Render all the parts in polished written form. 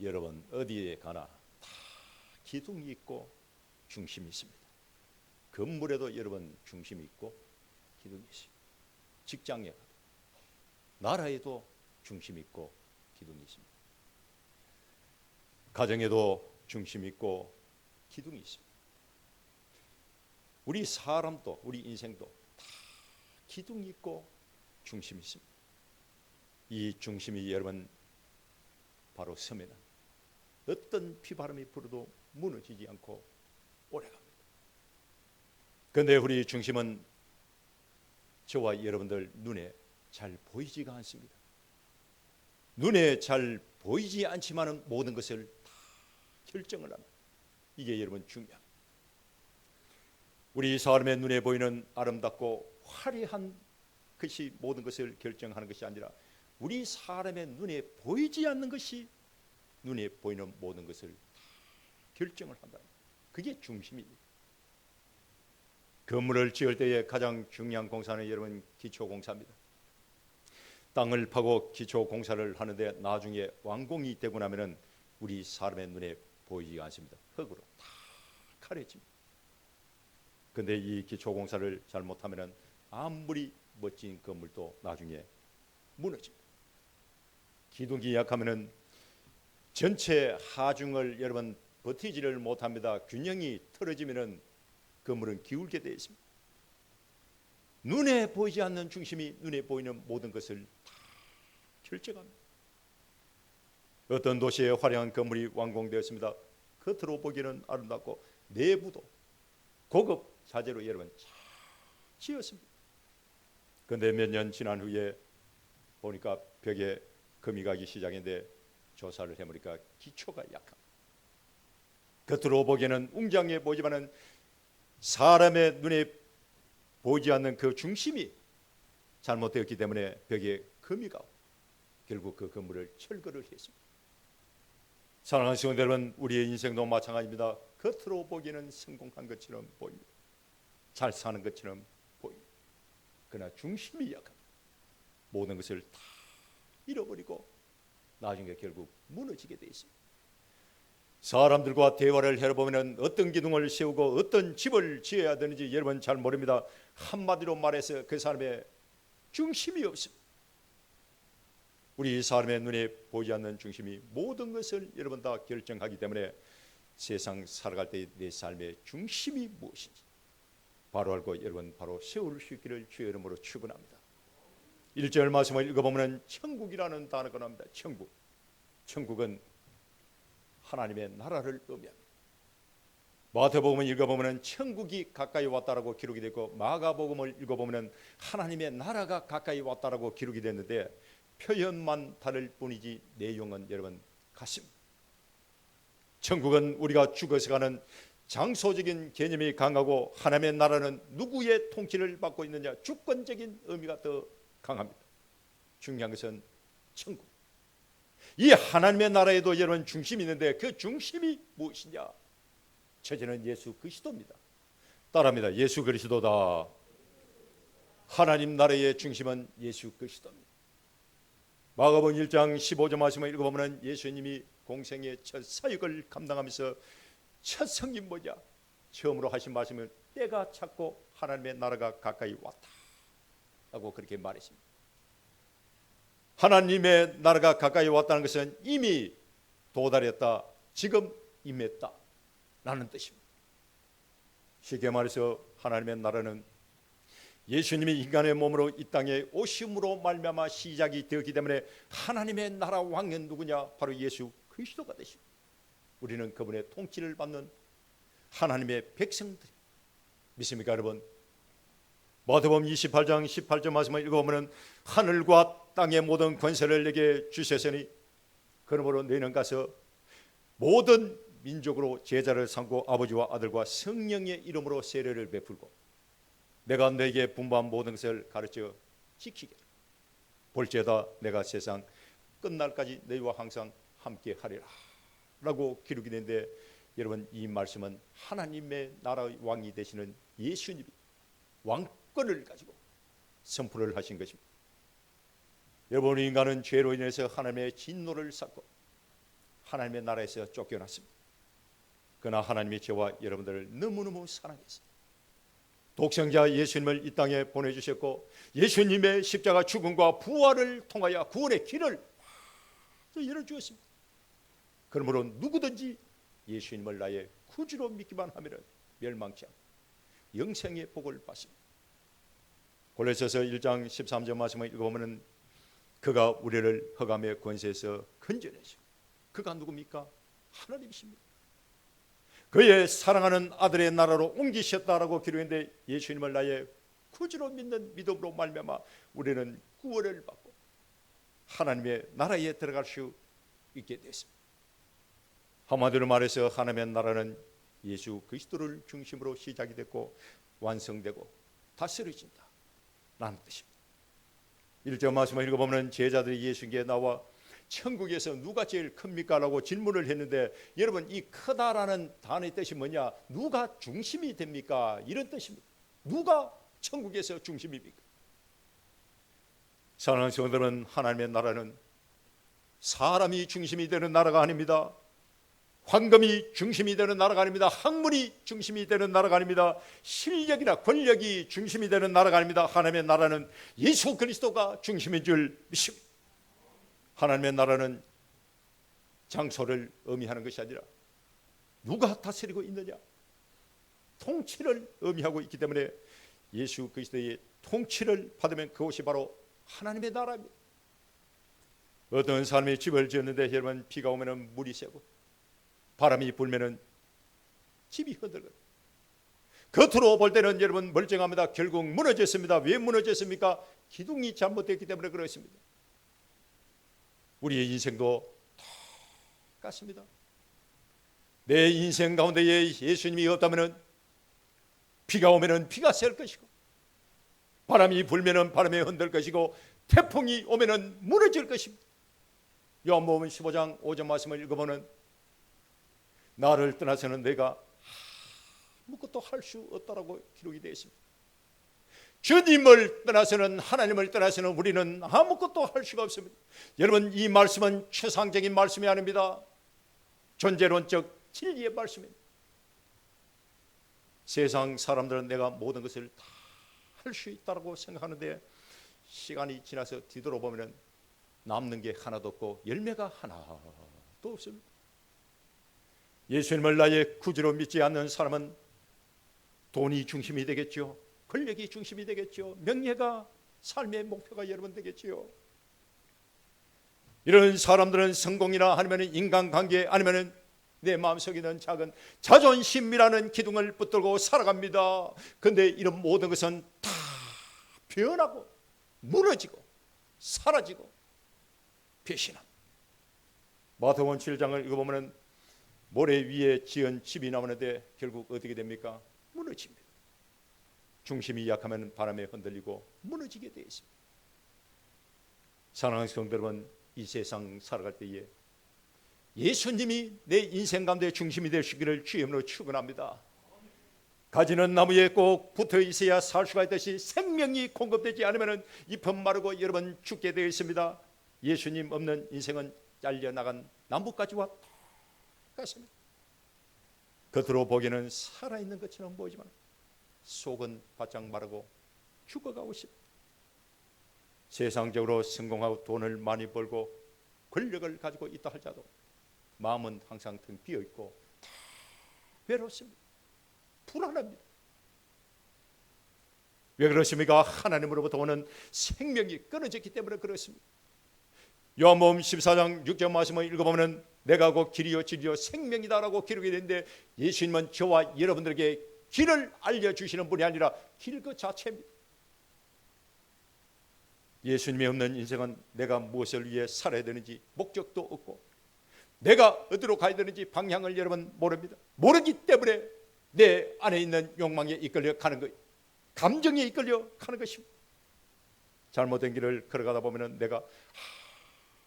여러분 어디에 가나 다 기둥이 있고 중심이 있습니다. 건물에도 여러분 중심이 있고 기둥이 있습니다. 직장에 가도 나라에도 중심이 있고 기둥이 있습니다. 가정에도 중심이 있고 기둥이 있습니다. 우리 사람도 우리 인생도 다 기둥이 있고 중심이 있습니다. 이 중심이 여러분 바로 서면은 어떤 비바람이 불어도 무너지지 않고 오래갑니다. 그런데 우리 중심은 저와 여러분들 눈에 잘 보이지가 않습니다. 눈에 잘 보이지 않지만 모든 것을 다 결정을 합니다. 이게 여러분 중요합니다. 우리 사람의 눈에 보이는 아름답고 화려한 것이 모든 것을 결정하는 것이 아니라 우리 사람의 눈에 보이지 않는 것이 눈에 보이는 모든 것을 다 결정을 한다. 그게 중심입니다. 건물을 지을 때에 가장 중요한 공사는 여러분 기초공사입니다. 땅을 파고 기초공사를 하는데 나중에 완공이 되고 나면은 우리 사람의 눈에 보이지 않습니다. 흙으로 다 가려집니다. 그런데 이 기초공사를 잘못하면은 아무리 멋진 건물도 나중에 무너집니다. 기둥이 약하면은 전체 하중을 여러분 버티지를 못합니다. 균형이 틀어지면은 건물은 기울게 되어 있습니다. 눈에 보이지 않는 중심이 눈에 보이는 모든 것을 다 결정합니다. 어떤 도시의 화려한 건물이 완공되었습니다. 겉으로 보기에는 아름답고 내부도 고급 자재로 여러분 잘 지었습니다. 그런데 몇 년 지난 후에 보니까 벽에 금이 가기 시작했는데 조사를 해보니까 기초가 약합니다. 겉으로 보기에는 웅장해 보이지만은 사람의 눈에 보이지 않는 그 중심이 잘못되었기 때문에 벽에 금이 가고 결국 그 건물을 철거를 했습니다. 사랑하는 성도 여러분, 우리의 인생도 마찬가지입니다. 겉으로 보기에는 성공한 것처럼 보입니다. 잘 사는 것처럼 보입니다. 그러나 중심이 약합니다. 모든 것을 다 잃어버리고 나중에 결국 무너지게 되어 있습니다. 사람들과 대화를 해보면 어떤 기둥을 세우고 어떤 집을 지어야 되는지 여러분 잘 모릅니다. 한마디로 말해서 그 사람의 중심이 없습니다. 우리 사람의 눈에 보이지 않는 중심이 모든 것을 여러분 다 결정하기 때문에 세상 살아갈 때 내 삶의 중심이 무엇인지 바로 알고 여러분 바로 세울 수 있기를 주의 이름으로 축원합니다. 1절 말씀을 읽어보면 천국이라는 단어가 나옵니다. 천국은 하나님의 나라를 의미합니다. 마태복음을 읽어보면 천국이 가까이 왔다라고 기록이 되고 마가복음을 읽어보면 하나님의 나라가 가까이 왔다라고 기록이 됐는데 표현만 다를 뿐이지 내용은 여러분 같습니다. 천국은 우리가 죽어서 가는 장소적인 개념이 강하고 하나님의 나라는 누구의 통치를 받고 있느냐 주권적인 의미가 더 강합니다. 중요한 것은 천국. 이 하나님의 나라에도 여러분 중심이 있는데 그 중심이 무엇이냐? 첫째는 예수 그리스도입니다. 따라합니다. 예수 그리스도다. 하나님 나라의 중심은 예수 그리스도입니다. 마가복음 1장 15절 말씀을 읽어보면 예수님이 공생의 첫 사역을 감당하면서 첫 성긴 뭐냐? 처음으로 하신 말씀은 때가 찼고 하나님의 나라가 가까이 왔다 라고 그렇게 말했습니다. 하나님의 나라가 가까이 왔다는 것은 이미 도달했다, 지금 임했다 라는 뜻입니다. 쉽게 말해서 하나님의 나라는 예수님이 인간의 몸으로 이 땅에 오심으로 말미암아 시작이 되었기 때문에 하나님의 나라 왕은 누구냐? 바로 예수 그리스도가 되십니다. 우리는 그분의 통치를 받는 하나님의 백성들 믿습니까 여러분? 마태복음 28장 18절 말씀을 읽어보면 하늘과 땅의 모든 권세를 내게 주셨으니 그러므로 너희는 가서 모든 민족으로 제자를 삼고 아버지와 아들과 성령의 이름으로 세례를 베풀고 내가 너에게 분부한 모든 것을 가르쳐 지키게 볼지어다 내가 세상 끝날까지 너희와 항상 함께 하리라 라고 기록이 되는데 여러분 이 말씀은 하나님의 나라 왕이 되시는 예수님이 왕권을 가지고 선포를 하신 것입니다. 여러분 인간은 죄로 인해서 하나님의 진노를 쌓고 하나님의 나라에서 쫓겨났습니다. 그러나 하나님이 저와 여러분들을 너무너무 사랑했어요. 독생자 예수님을 이 땅에 보내주셨고 예수님의 십자가 죽음과 부활을 통하여 구원의 길을 열어주었습니다. 그러므로 누구든지 예수님을 나의 구주로 믿기만 하면 멸망치 않고 영생의 복을 받습니다. 골로새서 1장 13절 말씀을 읽어보면 그가 우리를 흑암의 권세에서 건져내시고 그가 누굽니까? 하나님이십니다. 그의 사랑하는 아들의 나라로 옮기셨다라고 기록했는데 예수님을 나의 구주로 믿는 믿음으로 말미암아 우리는 구원을 받고 하나님의 나라에 들어갈 수 있게 됐습니다. 한마디로 말해서 하나님의 나라는 예수 그리스도를 중심으로 시작이 됐고 완성되고 다스려진다 라는 뜻입니다. 1절 말씀을 읽어보면 제자들이 예수님께 나와 천국에서 누가 제일 큽니까? 라고 질문을 했는데 여러분 이 크다라는 단어의 뜻이 뭐냐? 누가 중심이 됩니까? 이런 뜻입니다. 누가 천국에서 중심입니까? 사랑하는 성도들은 하나님의 나라는 사람이 중심이 되는 나라가 아닙니다. 황금이 중심이 되는 나라가 아닙니다. 학문이 중심이 되는 나라가 아닙니다. 실력이나 권력이 중심이 되는 나라가 아닙니다. 하나님의 나라는 예수 그리스도가 중심인 줄 믿습니다. 하나님의 나라는 장소를 의미하는 것이 아니라 누가 다스리고 있느냐, 통치를 의미하고 있기 때문에 예수 그리스도의 통치를 받으면 그것이 바로 하나님의 나라입니다. 어떤 사람이 집을 지었는데 여러분 비가 오면 물이 새고 바람이 불면 집이 흔들거려요. 겉으로 볼 때는 여러분 멀쩡합니다. 결국 무너졌습니다. 왜 무너졌습니까? 기둥이 잘못됐기 때문에 그렇습니다. 우리의 인생도 똑같습니다. 내 인생 가운데 예수님이 없다면 비가 오면 비가 셀 것이고 바람이 불면 바람에 흔들 것이고 태풍이 오면 무너질 것입니다. 요한복음 15장 5절 말씀을 읽어보면 나를 떠나서는 내가 아무것도 할 수 없다라고 기록이 되어 있습니다. 주님을 떠나서는, 하나님을 떠나서는 우리는 아무것도 할 수가 없습니다. 여러분 이 말씀은 최상적인 말씀이 아닙니다. 존재론적 진리의 말씀입니다. 세상 사람들은 내가 모든 것을 다 할 수 있다고 생각하는데 시간이 지나서 뒤돌아보면 남는 게 하나도 없고 열매가 하나도 없습니다. 예수님을 나의 구주로 믿지 않는 사람은 돈이 중심이 되겠죠. 권력이 중심이 되겠죠. 명예가 삶의 목표가 여러분 되겠지요. 이런 사람들은 성공이나 아니면 인간관계 아니면 내 마음속에 있는 작은 자존심이라는 기둥을 붙들고 살아갑니다. 그런데 이런 모든 것은 다 변하고 무너지고 사라지고 배신함. 마태복음 7장을 읽어보면 모래 위에 지은 집이 나오는데 결국 어떻게 됩니까? 무너집니다. 중심이 약하면 바람에 흔들리고 무너지게 되어 있습니다. 사랑하는 성도 여러분, 이 세상 살아갈 때에 예수님이 내 인생 가운데 중심이 되시기를 주님으로 축원합니다. 가지는 나무에 꼭 붙어 있어야 살 수가 있듯이 생명이 공급되지 않으면 잎은 마르고 여러분 죽게 되어 있습니다. 예수님 없는 인생은 잘려나간 나뭇가지와 똑같습니다. 겉으로 보기에는 살아있는 것처럼 보이지만 속은 바짝 마르고 죽어가고 싶습니다. 세상적으로 성공하고 돈을 많이 벌고 권력을 가지고 있다 할지라도 마음은 항상 텅 비어있고 외롭습니다. 불안합니다. 왜 그렇습니까? 하나님으로부터 오는 생명이 끊어졌기 때문에 그렇습니다. 요한복음 14장 6절 말씀을 읽어보면 내가 곧 길이요 진리요 생명이다라고 기록이 되는데 예수님은 저와 여러분들에게 길을 알려주시는 분이 아니라 길 그 자체입니다. 예수님이 없는 인생은 내가 무엇을 위해 살아야 되는지 목적도 없고 내가 어디로 가야 되는지 방향을 여러분 모릅니다. 모르기 때문에 내 안에 있는 욕망에 이끌려 가는 것, 감정에 이끌려 가는 것입니다. 잘못된 길을 걸어가다 보면 내가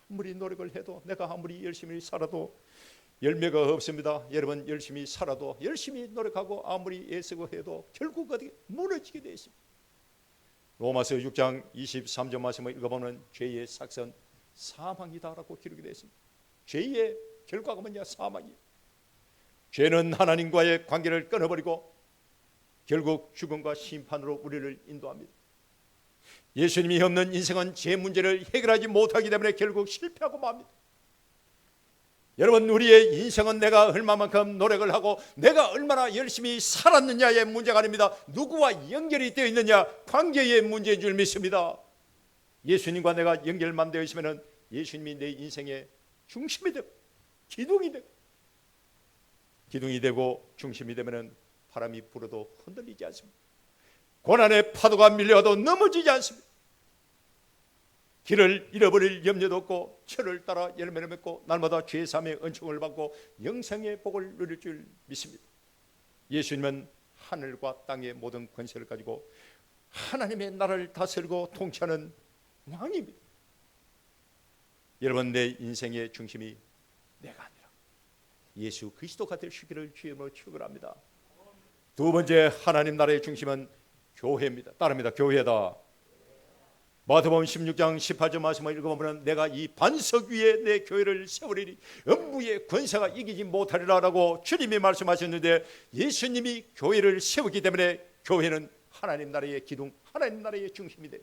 아무리 노력을 해도 내가 아무리 열심히 살아도 열매가 없습니다. 여러분 열심히 살아도 열심히 노력하고 아무리 애쓰고 해도 결국 어떻게 무너지게 되어 있습니다. 로마서 6장 23절 말씀을 읽어보면 죄의 삭선 사망이다라고 기록이 되어 있습니다. 죄의 결과가 뭐냐? 사망이에요. 죄는 하나님과의 관계를 끊어버리고 결국 죽음과 심판으로 우리를 인도합니다. 예수님이 없는 인생은 죄 문제를 해결하지 못하기 때문에 결국 실패하고 맙니다. 여러분, 우리의 인생은 내가 얼마만큼 노력을 하고 내가 얼마나 열심히 살았느냐의 문제가 아닙니다. 누구와 연결이 되어 있느냐, 관계의 문제인 줄 믿습니다. 예수님과 내가 연결만 되어 있으면 예수님이 내 인생의 중심이 되고 기둥이 되고 중심이 되면 바람이 불어도 흔들리지 않습니다. 고난의 파도가 밀려와도 넘어지지 않습니다. 길을 잃어버릴 염려도 없고 철을 따라 열매를 맺고 날마다 죄사함의 은총을 받고 영생의 복을 누릴 줄 믿습니다. 예수님은 하늘과 땅의 모든 권세를 가지고 하나님의 나라를 다스리고 통치하는 왕입니다. 여러분, 내 인생의 중심이 내가 아니라 예수 그리스도가 되시기를 주님으로 축원합니다. 두 번째, 하나님 나라의 중심은 교회입니다. 따릅니다. 교회다. 마태복음 16장 18절 말씀을 읽어보면 내가 이 반석 위에 내 교회를 세우리니 음부의 권세가 이기지 못하리라 라고 주님이 말씀하셨는데, 예수님이 교회를 세우기 때문에 교회는 하나님 나라의 기둥, 하나님 나라의 중심이 돼요.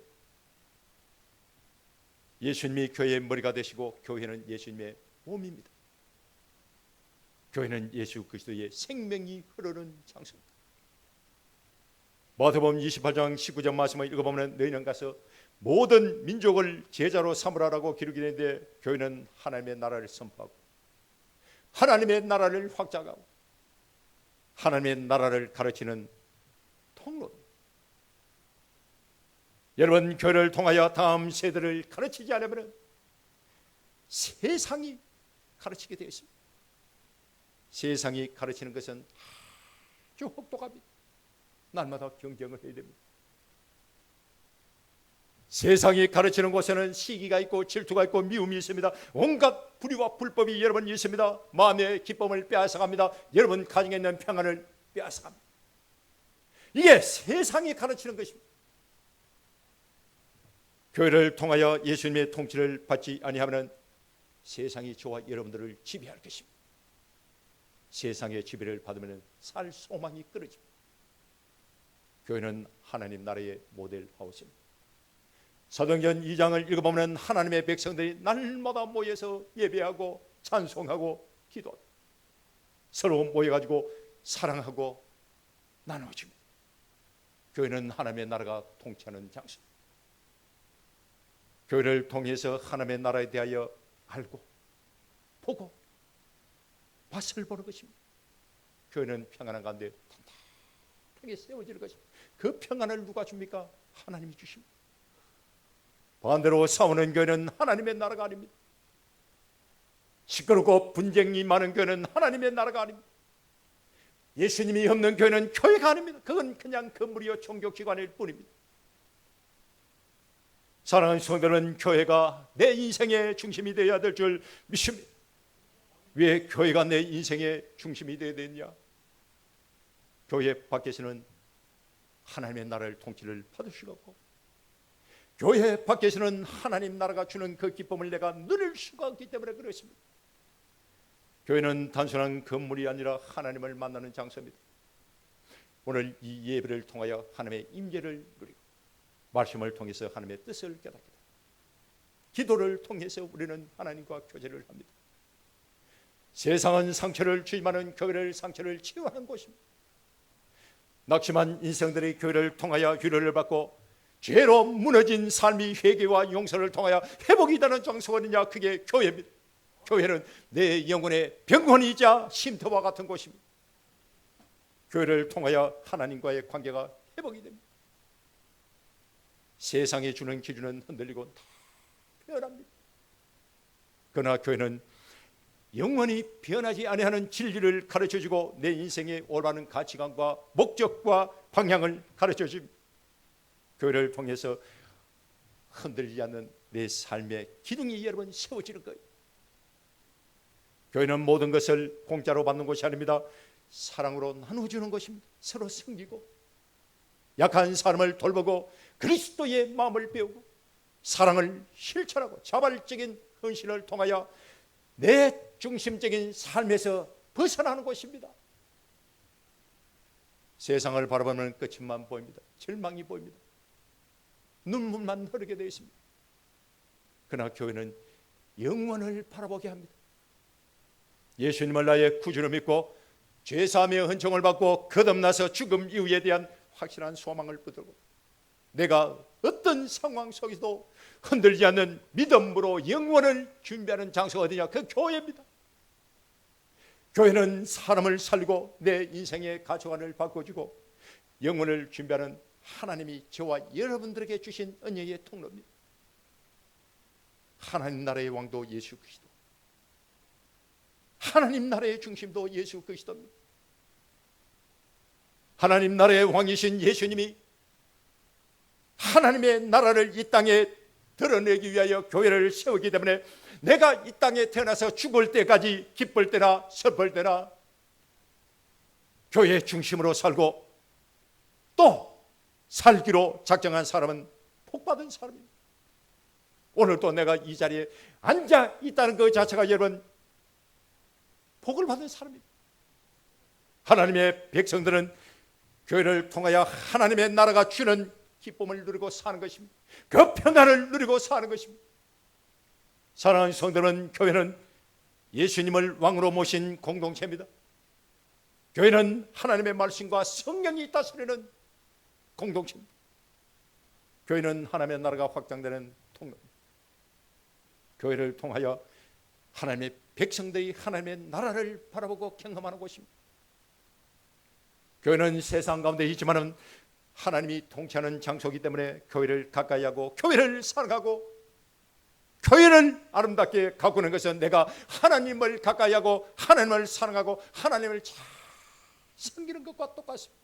예수님이 교회의 머리가 되시고 교회는 예수님의 몸입니다. 교회는 예수 그리스도의 생명이 흐르는 장소입니다. 마태복음 28장 19절 말씀을 읽어보면 너희는 가서 모든 민족을 제자로 삼으라라고 기록이 되는데, 교회는 하나님의 나라를 선포하고 하나님의 나라를 확장하고 하나님의 나라를 가르치는 통로입니다. 여러분, 교회를 통하여 다음 세대를 가르치지 않으면 세상이 가르치게 되어 있습니다. 세상이 가르치는 것은 아주 혹독합니다. 날마다 경쟁을 해야 됩니다. 세상이 가르치는 곳에는 시기가 있고 질투가 있고 미움이 있습니다. 온갖 불의와 불법이 여러분 있습니다. 마음의 기쁨을 빼앗아갑니다. 여러분 가정에 있는 평안을 빼앗아갑니다. 이게 세상이 가르치는 것입니다. 교회를 통하여 예수님의 통치를 받지 아니하면 세상이 저와 여러분들을 지배할 것입니다. 세상의 지배를 받으면 살 소망이 끊어집니다. 교회는 하나님 나라의 모델 하우스입니다. 사도행전 2장을 읽어보면 하나님의 백성들이 날마다 모여서 예배하고 찬송하고 기도합니다. 서로 모여가지고 사랑하고 나누어집니다. 교회는 하나님의 나라가 통치하는 장소입니다. 교회를 통해서 하나님의 나라에 대하여 알고 보고 맛을 보는 것입니다. 교회는 평안한 가운데 탄탄하게 세워질 것입니다. 그 평안을 누가 줍니까? 하나님이 주십니다. 반대로 싸우는 교회는 하나님의 나라가 아닙니다. 시끄럽고 분쟁이 많은 교회는 하나님의 나라가 아닙니다. 예수님이 없는 교회는 교회가 아닙니다. 그건 그냥 건물이요 종교기관일 뿐입니다. 사랑하는 성도는 교회가 내 인생의 중심이 되어야 될 줄 믿습니다. 왜 교회가 내 인생의 중심이 되어야 되느냐? 교회 밖에서는 하나님의 나라를 통치를 받을 수가 없고, 교회 밖에서는 하나님 나라가 주는 그 기쁨을 내가 누릴 수가 없기 때문에 그렇습니다. 교회는 단순한 건물이 아니라 하나님을 만나는 장소입니다. 오늘 이 예배를 통하여 하나님의 임재를 누리고 말씀을 통해서 하나님의 뜻을 깨닫게 됩니다. 기도를 통해서 우리는 하나님과 교제를 합니다. 세상은 상처를 주임하는 교회를 상처를 치유하는 곳입니다. 낙심한 인생들이 교회를 통하여 위로를 받고 죄로 무너진 삶이 회개와 용서를 통하여 회복이 되는 장소가 어디냐? 그게 교회입니다. 교회는 내 영혼의 병원이자 쉼터와 같은 곳입니다. 교회를 통하여 하나님과의 관계가 회복이 됩니다. 세상이 주는 기준은 흔들리고 다 변합니다. 그러나 교회는 영원히 변하지 아니하는 진리를 가르쳐주고 내 인생의 올바른 가치관과 목적과 방향을 가르쳐줍니다. 교회를 통해서 흔들리지 않는 내 삶의 기둥이 여러분 세워지는 거예요. 교회는 모든 것을 공짜로 받는 것이 아닙니다. 사랑으로 나눠주는 것입니다. 서로 섬기고 약한 사람을 돌보고 그리스도의 마음을 배우고 사랑을 실천하고 자발적인 헌신을 통하여 내 중심적인 삶에서 벗어나는 곳입니다. 세상을 바라보면 끝만 보입니다. 절망이 보입니다. 눈물만 흐르게 되어 있습니다. 그러나 교회는 영원을 바라보게 합니다. 예수님을 나의 구주로 믿고 죄사함의 은총을 받고 거듭나서 죽음 이후에 대한 확실한 소망을 붙들고 내가 어떤 상황 속에서도 흔들리지 않는 믿음으로 영원을 준비하는 장소가 어디냐? 그 교회입니다. 교회는 사람을 살리고 내 인생의 가치관을 바꿔주고 영혼을 준비하는 하나님이 저와 여러분들에게 주신 은혜의 통로입니다. 하나님 나라의 왕도 예수 그리스도, 하나님 나라의 중심도 예수 그리스도입니다. 하나님 나라의 왕이신 예수님이 하나님의 나라를 이 땅에 드러내기 위하여 교회를 세우기 때문에 내가 이 땅에 태어나서 죽을 때까지 기쁠 때나 슬플 때나 교회의 중심으로 살고 또 살기로 작정한 사람은 복받은 사람입니다. 오늘도 내가 이 자리에 앉아 있다는 그 자체가 여러분 복을 받은 사람입니다. 하나님의 백성들은 교회를 통하여 하나님의 나라가 주는 기쁨을 누리고 사는 것입니다. 그 평안을 누리고 사는 것입니다. 사랑하는 성도는 교회는 예수님을 왕으로 모신 공동체입니다. 교회는 하나님의 말씀과 성령이 다스리는 공동체입니다. 교회는 하나님의 나라가 확장되는 통로입니다. 교회를 통하여 하나님의 백성들이 하나님의 나라를 바라보고 경험하는 곳입니다. 교회는 세상 가운데 있지만은 하나님이 통치하는 장소이기 때문에 교회를 가까이 하고 교회를 사랑하고 교회를 아름답게 가꾸는 것은 내가 하나님을 가까이 하고 하나님을 사랑하고 하나님을 잘 섬기는 것과 똑같습니다.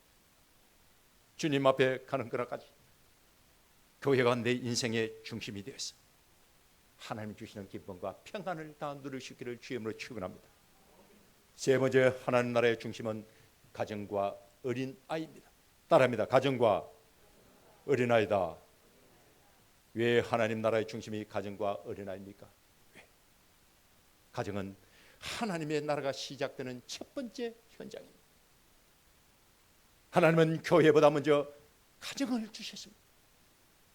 주님 앞에 가는 그날까지 교회가 내 인생의 중심이 되어서 하나님 주시는 기쁨과 평안을 다 누릴 수 있기를 주님으로 축원합니다. 세 번째 하나님 나라의 중심은 가정과 어린아이입니다. 따라합니다. 가정과 어린아이다. 왜 하나님 나라의 중심이 가정과 어린아이입니까? 왜? 가정은 하나님의 나라가 시작되는 첫 번째 현장입니다. 하나님은 교회보다 먼저 가정을 주셨습니다.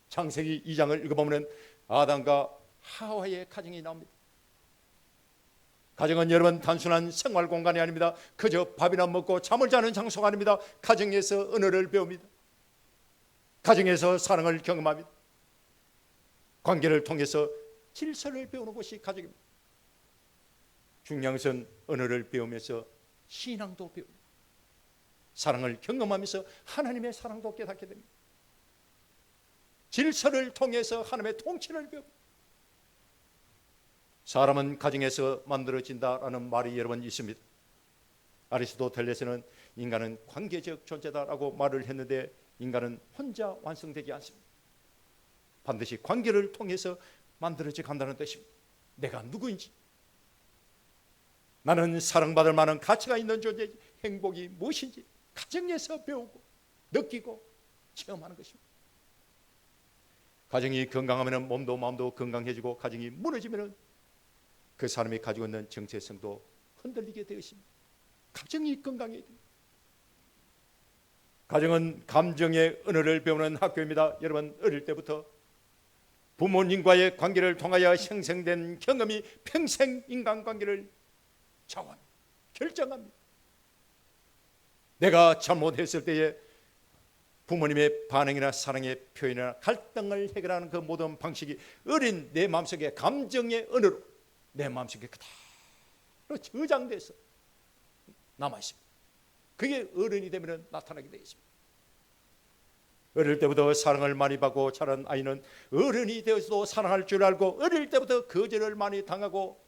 창세기 2장을 읽어보면 아담과 하와의 가정이 나옵니다. 가정은 여러분 단순한 생활 공간이 아닙니다. 그저 밥이나 먹고 잠을 자는 장소가 아닙니다. 가정에서 언어를 배웁니다. 가정에서 사랑을 경험합니다. 관계를 통해서 질서를 배우는 것이 가정입니다. 중요한 것은 언어를 배우면서 신앙도 배웁니다. 사랑을 경험하면서 하나님의 사랑도 깨닫게 됩니다. 질서를 통해서 하나님의 통치를 배웁니다. 사람은 가정에서 만들어진다라는 말이 여러 번 있습니다. 아리스토텔레스는 인간은 관계적 존재다라고 말을 했는데 인간은 혼자 완성되지 않습니다. 반드시 관계를 통해서 만들어져 간다는 뜻입니다. 내가 누구인지, 나는 사랑받을 만한 가치가 있는 존재인지, 행복이 무엇인지 가정에서 배우고 느끼고 체험하는 것입니다. 가정이 건강하면 몸도 마음도 건강해지고 가정이 무너지면 그 사람이 가지고 있는 정체성도 흔들리게 되어 있습니다. 가정이 건강해야 됩니다. 가정은 감정의 언어를 배우는 학교입니다. 여러분 어릴 때부터 부모님과의 관계를 통하여 형성된 경험이 평생 인간관계를 좌우합니다. 결정합니다. 내가 잘못했을 때에 부모님의 반응이나 사랑의 표현이나 갈등을 해결하는 그 모든 방식이 어린 내 마음속에 감정의 언어로 내 마음속에 그대로 저장돼서 남아있습니다. 그게 어른이 되면 나타나게 되어 있습니다. 어릴 때부터 사랑을 많이 받고 자란 아이는 어른이 되어서도 사랑할 줄 알고 어릴 때부터 거절을 많이 당하고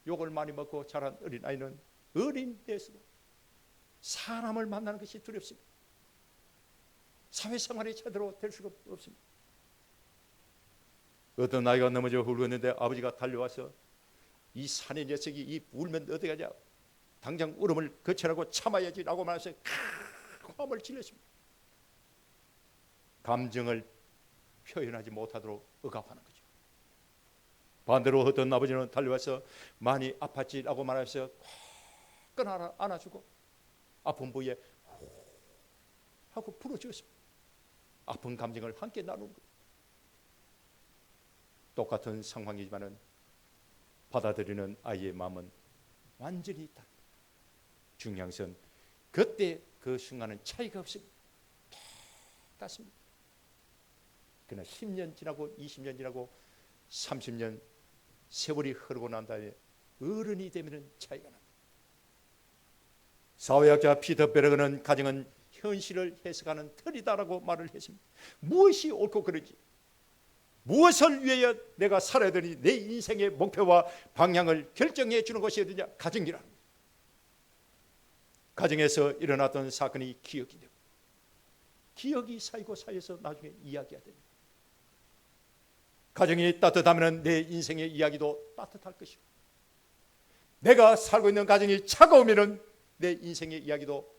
욕을 많이 먹고 자란 어린 아이는 어린 되어서도 사람을 만나는 것이 두렵습니다. 사회생활이 제대로 될 수가 없습니다. 어떤 아이가 넘어져 훌었는데 아버지가 달려와서 이 사내 녀석이 이 울면 어떻게 하냐, 당장 울음을 거치라고 참아야지 라고 말해서 화음을 질렀습니다. 감정을 표현하지 못하도록 억압하는 거죠. 반대로 어떤 아버지는 달려와서 많이 아팠지라고 말하면서 끈 안아주고 아픈 부위에 하고 풀어주었습니다. 아픈 감정을 함께 나누는 거예요. 똑같은 상황이지만은 받아들이는 아이의 마음은 완전히 다릅니다. 중요한 것은 그때 그 순간은 차이가 없습니다. 똑같습니다. 그러나 10년 지나고 20년 지나고 30년 세월이 흐르고 난 다음에 어른이 되면 차이가 납니다. 사회학자 피터 베르그는 가정은 현실을 해석하는 틀이다라고 말을 했습니다. 무엇이 옳고 그른지, 무엇을 위하여 내가 살아야 되니 내 인생의 목표와 방향을 결정해 주는 것이 어디냐? 가정이라는 거예요. 가정에서 일어났던 사건이 기억이 되고 기억이 쌓이고 쌓여서 나중에 이야기가 됩니다. 가정이 따뜻하면 내 인생의 이야기도 따뜻할 것이고, 내가 살고 있는 가정이 차가우면 내 인생의 이야기도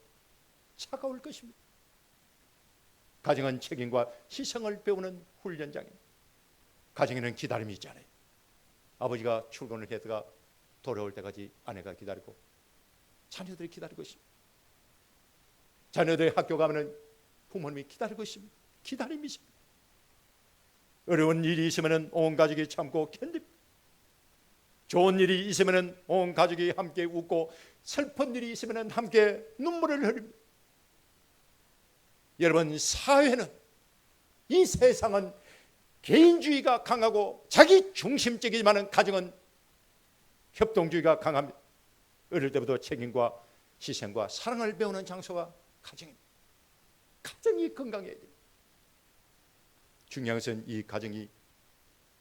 차가울 것입니다. 가정은 책임과 희생을 배우는 훈련장입니다. 가정에는 기다림이 있잖아요. 아버지가 출근을 해다가 돌아올 때까지 아내가 기다리고 자녀들이 기다리고 있습니다. 자녀들이 학교 가면 부모님이 기다리고 있습니다. 기다림이 있습니다. 어려운 일이 있으면 온 가족이 참고 견딥니다. 좋은 일이 있으면 온 가족이 함께 웃고 슬픈 일이 있으면 함께 눈물을 흘립니다. 여러분, 사회는, 이 세상은 개인주의가 강하고 자기 중심적이지만 가정은 협동주의가 강합니다. 어릴 때부터 책임과 희생과 사랑을 배우는 장소가 가정입니다. 가정이 건강해야 됩니다. 중요한 것은 이 가정이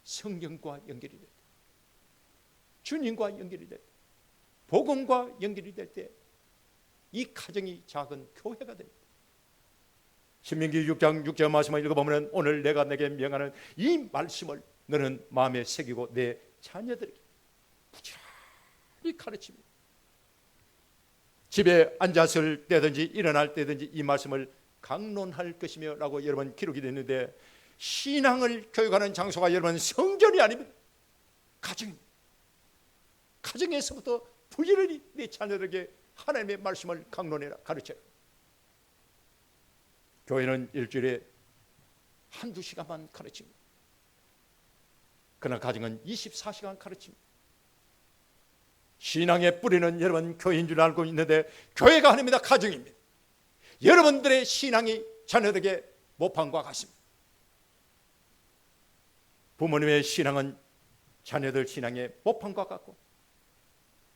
성경과 연결이 될 때, 주님과 연결이 될 때, 복음과 연결이 될 때 이 가정이 작은 교회가 됩니다. 신명기 6장 6절 말씀을 읽어보면 오늘 내가 내게 명하는 이 말씀을 너는 마음에 새기고 내 자녀들에게 부지런히 가르칩니다. 집에 앉았을 때든지 일어날 때든지 이 말씀을 강론할 것이며 라고 여러분 기록이 됐는데, 신앙을 교육하는 장소가 여러분 성전이 아닙니다. 가정입니다. 가정에서부터 부지런히 내 자녀들에게 하나님의 말씀을 강론해라, 가르쳐라. 교회는 일주일에 한두 시간만 가르칩니다. 그러나 가정은 24시간 가르칩니다. 신앙의 뿌리는 여러분 교회인 줄 알고 있는데 교회가 아닙니다. 가정입니다. 여러분들의 신앙이 자녀들에게 모판과 같습니다. 부모님의 신앙은 자녀들 신앙의 모판과 같고,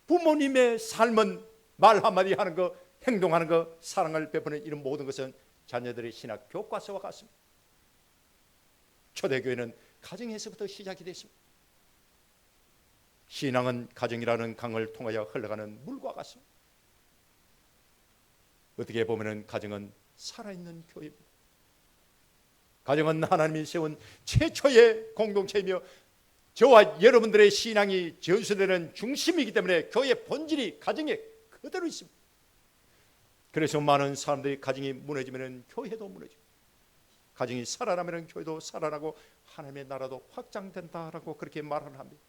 부모님의 삶은 말 한마디 하는 거, 행동하는 거, 사랑을 베푸는 이런 모든 것은 자녀들의 신학 교과서와 같습니다. 초대교회는 가정에서부터 시작이 됐습니다. 신앙은 가정이라는 강을 통하여 흘러가는 물과 같습니다. 어떻게 보면 가정은 살아있는 교회입니다. 가정은 하나님이 세운 최초의 공동체이며 저와 여러분들의 신앙이 전수되는 중심이기 때문에 교회의 본질이 가정에 그대로 있습니다. 그래서 많은 사람들이 가정이 무너지면 교회도 무너지고, 가정이 살아나면 교회도 살아나고 하나님의 나라도 확장된다라고 그렇게 말을 합니다.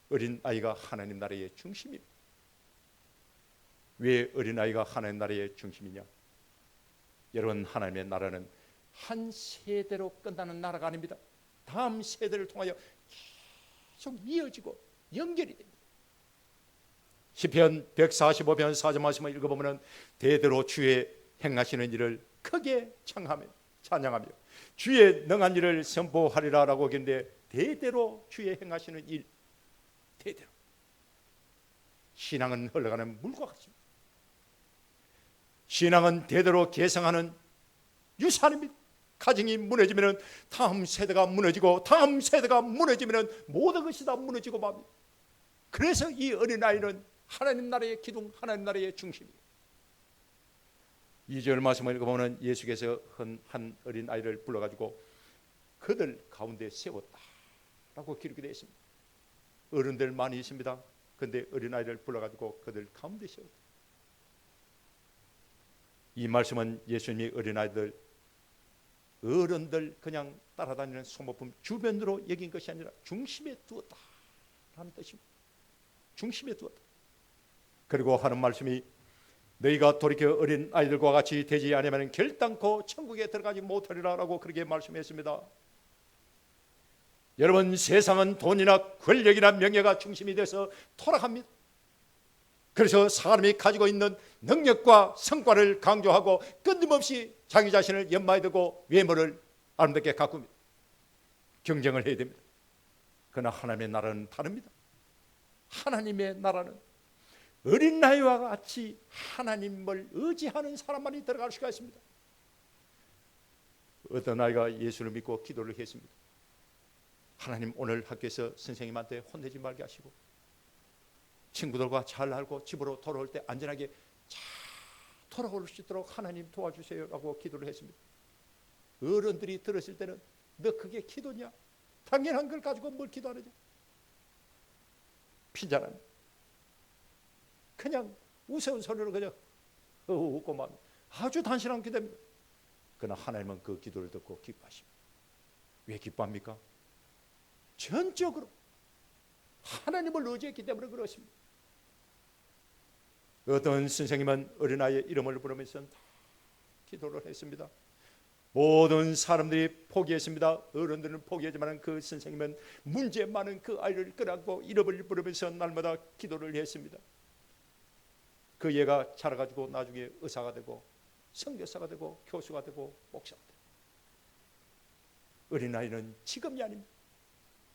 어린아이가 하나님 나라의 중심입니다. 왜 어린아이가 하나님 나라의 중심이냐? 여러분, 하나님의 나라는 한 세대로 끝나는 나라가 아닙니다. 다음 세대를 통하여 계속 이어지고 연결이 됩니다. 시편 145편 4절 말씀을 읽어보면 대대로 주의 행하시는 일을 크게 찬양하며 주의 능한 일을 선포하리라 라고 하는데, 대대로 주의 행하시는 일, 대대로. 신앙은 흘러가는 물과 같습니다. 신앙은 대대로 계승하는 유산입니다. 가정이 무너지면 다음 세대가 무너지고, 다음 세대가 무너지면 모든 것이 다 무너지고 맙니다. 그래서 이 어린아이는 하나님 나라의 기둥, 하나님 나라의 중심이에요. 2절 말씀을 읽어보면 예수께서 한 어린아이를 불러가지고 그들 가운데 세웠다라고 기록이 되어 있습니다. 어른들 많이 있습니다. 그런데 어린아이를 불러가지고 그들 가운데 세웠다. 이 말씀은 예수님이 어린아이들 어른들 그냥 따라다니는 소모품 주변으로 여긴 것이 아니라 중심에 두었다 하는 뜻입니다. 중심에 두었다. 그리고 하는 말씀이 너희가 돌이켜 어린 아이들과 같이 되지 않으면 결단코 천국에 들어가지 못하리라 라고 그렇게 말씀했습니다. 여러분, 세상은 돈이나 권력이나 명예가 중심이 돼서 돌아갑니다. 그래서 사람이 가지고 있는 능력과 성과를 강조하고 끊임없이 자기 자신을 연마해두고 외모를 아름답게 가꿉니다. 경쟁을 해야 됩니다. 그러나 하나님의 나라는 다릅니다. 하나님의 나라는 어린 나이와 같이 하나님을 의지하는 사람만이 들어갈 수가 있습니다. 어떤 아이가 예수를 믿고 기도를 했습니다. 하나님, 오늘 학교에서 선생님한테 혼내지 말게 하시고 친구들과 잘 알고 집으로 돌아올 때 안전하게 잘 돌아올 수 있도록 하나님 도와주세요 라고 기도를 했습니다. 어른들이 들었을 때는 너 그게 기도냐? 당연한 걸 가지고 뭘 기도하느냐? 피자는 그냥 우스운 소리로 그냥 웃고만 아주 단순한 기도입니다. 그러나 하나님은 그 기도를 듣고 기뻐하십니다. 왜 기뻐합니까? 전적으로 하나님을 의지했기 때문에 그렇습니다. 어떤 선생님은 어린아이의 이름을 부르면서 기도를 했습니다. 모든 사람들이 포기했습니다. 어른들은 포기하지만 그 선생님은 문제 많은 그 아이를 끌어안고 이름을 부르면서 날마다 기도를 했습니다. 그 얘가 자라가지고 나중에 의사가 되고 선교사가 되고 교수가 되고 목사가 되고. 어린아이는 지금이 아닙니다.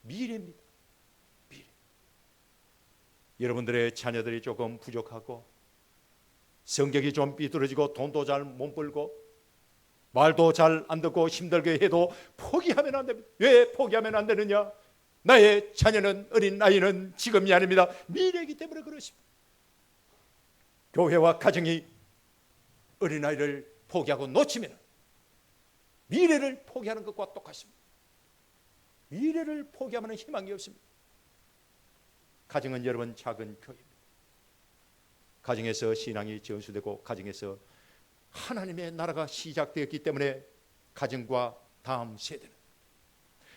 미래입니다. 미래. 여러분들의 자녀들이 조금 부족하고 성격이 좀 삐뚤어지고 돈도 잘 못 벌고 말도 잘 안 듣고 힘들게 해도 포기하면 안 됩니다. 왜 포기하면 안 되느냐? 나의 자녀는, 어린 아이는 지금이 아닙니다. 미래이기 때문에 그렇습니다. 교회와 가정이 어린아이를 포기하고 놓치면 미래를 포기하는 것과 똑같습니다. 미래를 포기하면 희망이 없습니다. 가정은 여러분 작은 교회입니다. 가정에서 신앙이 전수되고 가정에서 하나님의 나라가 시작되었기 때문에 가정과 다음 세대는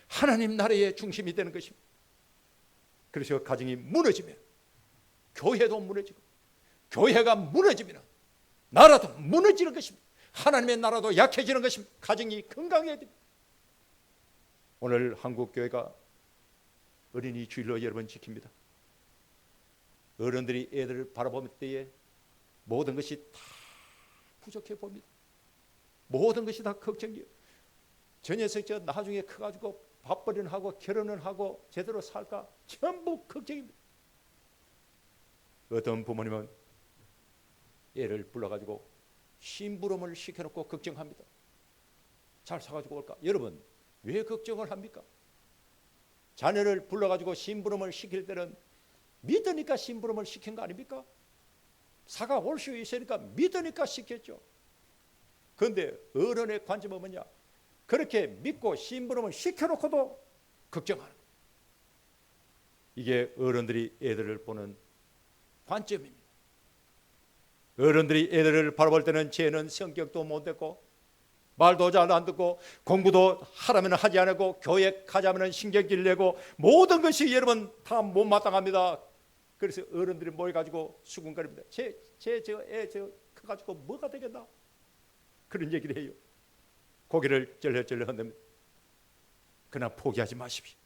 하나님 나라의 중심이 되는 것입니다. 그래서 가정이 무너지면 교회도 무너지고 교회가 무너지면 나라도 무너지는 것입니다. 하나님의 나라도 약해지는 것입니다. 가정이 건강해야 됩니다. 오늘 한국교회가 어린이 주일로 여러분 지킵니다. 어른들이 애들을 바라볼 때에 모든 것이 다 부족해 봅니다. 모든 것이 다 걱정이에요. 저 녀석 저 나중에 커가지고 밥벌이는 하고 결혼은 하고 제대로 살까? 전부 걱정입니다. 어떤 부모님은 애를 불러가지고 심부름을 시켜놓고 걱정합니다. 잘 사가지고 올까? 여러분, 왜 걱정을 합니까? 자녀를 불러가지고 심부름을 시킬 때는 믿으니까 심부름을 시킨 거 아닙니까? 사가 올 수 있으니까 믿으니까 시켰죠. 그런데 어른의 관점은 뭐냐? 그렇게 믿고 심부름을 시켜놓고도 걱정하는 거예요. 이게 어른들이 애들을 보는 관점입니다. 어른들이 애들을 바라볼 때는 쟤는 성격도 못 됐고 말도 잘 안 듣고 공부도 하라면 하지 않고 교회 가자면 신경질 내고 모든 것이 여러분 다 못마땅합니다. 그래서 어른들이 모여가지고 수군거립니다. 저 커가지고 뭐가 되겠나? 그런 얘기를 해요. 고개를 쩔렁쩔렁 흔듭니다. 그러나 포기하지 마십시오.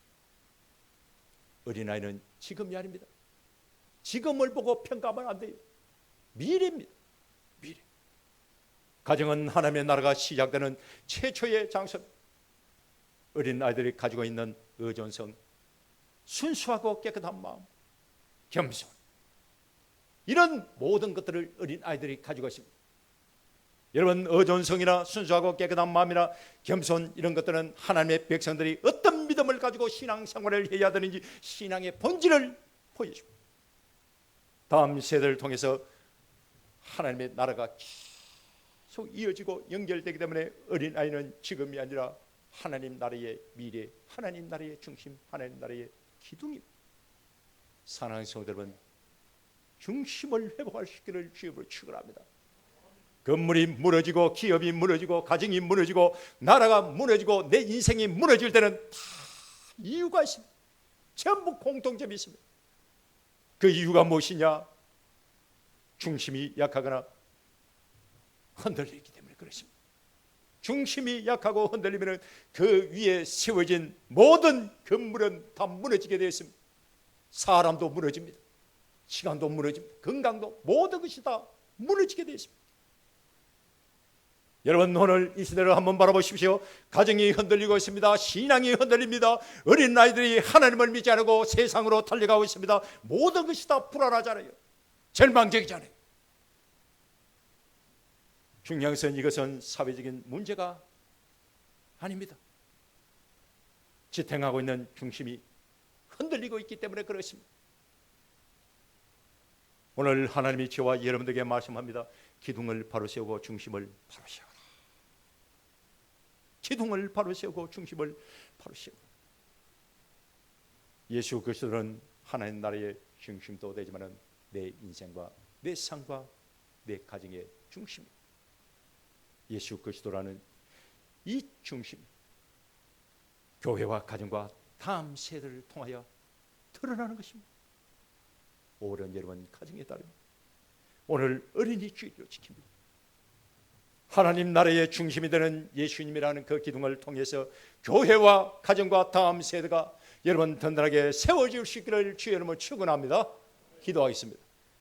어린아이는 지금이 아닙니다. 지금을 보고 평가하면 안 돼요. 미래입니다. 미래. 가정은 하나님의 나라가 시작되는 최초의 장소입니다. 어린아이들이 가지고 있는 의존성, 순수하고 깨끗한 마음, 겸손, 이런 모든 것들을 어린아이들이 가지고 있습니다. 여러분, 의존성이나 순수하고 깨끗한 마음이나 겸손, 이런 것들은 하나님의 백성들이 어떤 믿음을 가지고 신앙생활을 해야 되는지 신앙의 본질을 보여줍니다. 다음 세대를 통해서 하나님의 나라가 계속 이어지고 연결되기 때문에 어린아이는 지금이 아니라 하나님 나라의 미래, 하나님 나라의 중심, 하나님 나라의 기둥입니다. 사랑하는 성도 여러분, 중심을 회복할 수 있기를 주님으로 축원합니다. 건물이 무너지고 기업이 무너지고 가정이 무너지고 나라가 무너지고 내 인생이 무너질 때는 다 이유가 있습니다. 전부 공통점이 있습니다. 그 이유가 무엇이냐? 중심이 약하거나 흔들리기 때문에 그렇습니다. 중심이 약하고 흔들리면 그 위에 세워진 모든 건물은 다 무너지게 되어 있습니다. 사람도 무너집니다. 시간도 무너집니다. 건강도 모든 것이 다 무너지게 되어 있습니다. 여러분 오늘 이 시대를 한번 바라보십시오. 가정이 흔들리고 있습니다. 신앙이 흔들립니다. 어린 아이들이 하나님을 믿지 않고 세상으로 달려가고 있습니다. 모든 것이 다 불안하잖아요. 절망적이잖아요. 중요한 것은 이것은 사회적인 문제가 아닙니다. 지탱하고 있는 중심이 흔들리고 있기 때문에 그렇습니다. 오늘 하나님이 저와 여러분들에게 말씀합니다. 기둥을 바로 세우고 중심을 바로 세워라. 기둥을 바로 세우고 중심을 바로 세우라. 예수 그리스도는 하나님 나라의 중심도 되지만 내 인생과 내 삶과 내 가정의 중심입니다. 예수 그리스도라는 이 중심, 교회와 가정과 다음 세대를 통하여 드러나는 것입니다. 오랜 여러분 가정에 따릅니다. 오늘 어린이 주일로 지킵니다. 하나님 나라의 중심이 되는 예수님이라는 그 기둥을 통해서 교회와 가정과 다음 세대가 여러분 든든하게 세워질 수 있기를 주의 이름으로 축원합니다. 기도하겠습니다.